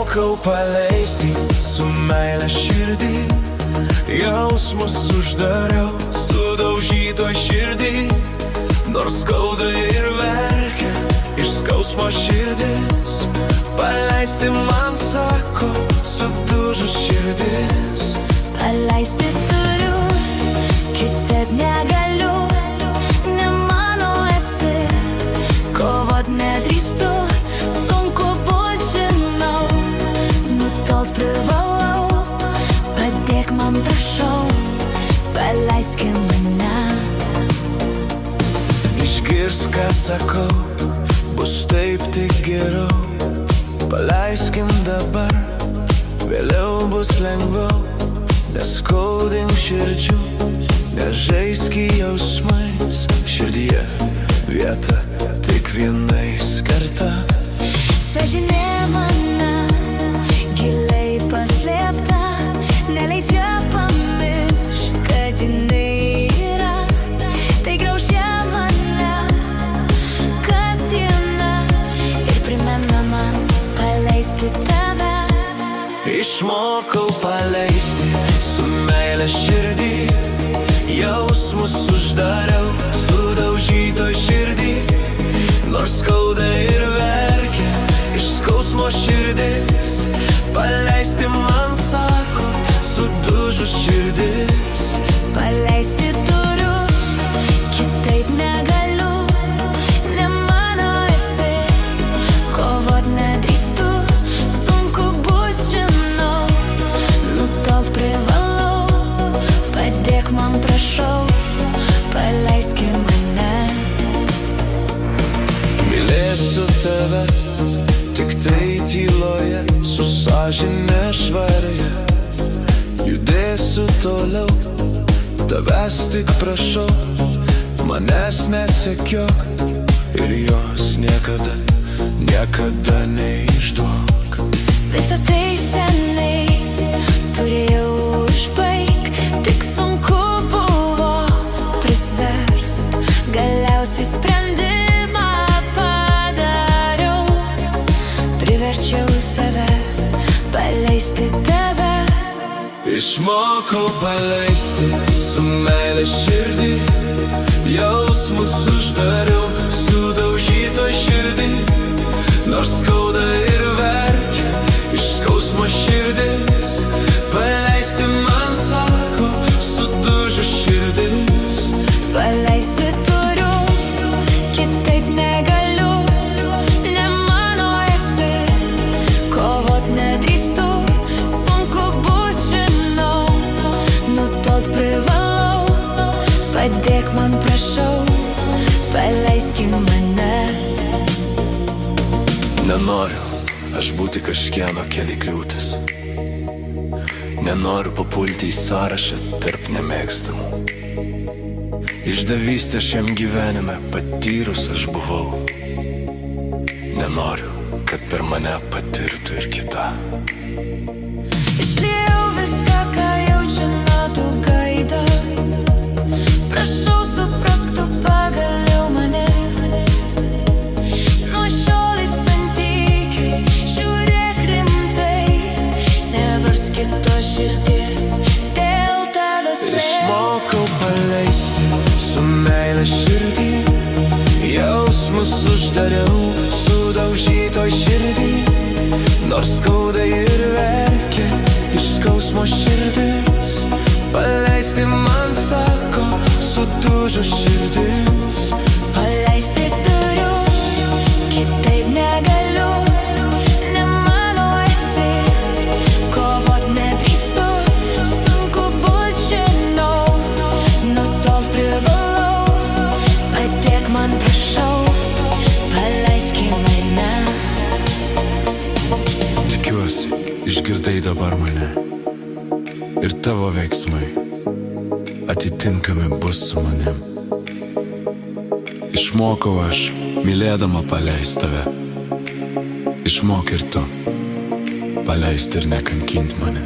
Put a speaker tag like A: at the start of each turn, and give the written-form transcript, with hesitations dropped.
A: Išmokau paleisti su meile širdį, jausmus uždariau sudaužytoj širdį. Nors skauda ir verkia iš skausmo širdis, paleisti man sako sudužus širdis.
B: Paleisti turiu, kitaip negaliu, ne mano esi, kovot nedrįstu, sunku bus žinau, nutolt privalau, padėk man prašau, paleisk mane.
A: Išgirsk, ką sakau, bus taip tik geriau, paleiskim dabar, vėliau bus lengviau. Neskaudink širdžių, nežaisk jausmais, širdyje vieta tik vienai skirta.
B: Sąžinė mane giliai paslėpta, neleidžia pamiršt, kad jinai yra. Tai graužia mane kasdieną ir primena man paleisti tave.
A: Išmokau paleisti su meile širdį, jausmus uždariau sudaužytoj širdį. Nors skauda ir verkia iš skausmo širdis, paleisti man sako sudužus širdis.
B: Paleisti turiu, kitaip negaliu, ne mano esi, kovot nedrįstu, sunku bus žinau, nutolt privalau, padėk man prašau, paleisk mane.
A: Mylėsiu tave tik tai tyloje, su sąžine švaria, judėsiu toliau, tavęs tik prašau, manęs nesekiok ir jos niekada, niekada neišduok.
B: Visą tai seniai turėjau užbaigt, tik sunku buvo prisverst, galiausiai sprendimą padariau, priverčiau save paleisti tave.
A: Išmokau paleisti su meile širdį, jausmus uždariau sudaužytoj širdį. Nors skauda ir verkia iš skausmo širdis, paleisti man sako sudužus širdis.
B: Paleisti turiu, kitaip negaliu, ne mano esi, kovot nedrįstu, sunku bus žinau, nutolt privalau, padėk man prašau, paleisk mane.
A: Nenoriu aš būti kažkieno keli kliūtis, nenoriu papulti į sąrašą tarp nemėgstamų. Išdavystę šiam gyvenime patyrus aš buvau, nenoriu, kad per mane patirtų ir kita.
B: Išliejau viską, ką jaučiu metų gaida, prašau suprask tu pagaliau mane. Nuo šiol į santykius žiūrėk rimtai, nevars kito širdies dėl tavęs.
A: Išmokau paleisti su meile širdį, jausmus uždariau sudaužytoj širdį. Nors skauda ir verkia iš skausmo širdis, paleisti man sako sudužus širdis.
B: Paleisti turiu, kitaip negaliu, ne mano esi, kovot nedrįstu, sunku bus žinau, nutolt privalau, padėk man prašau, paleisk mane.
A: Tikiuosi, išgirdai dabar mane ir tavo veiksmai atitinkami bus su manim. Išmokau aš, mylėdama paleist tave, išmok ir tu, paleist ir nekankint mane.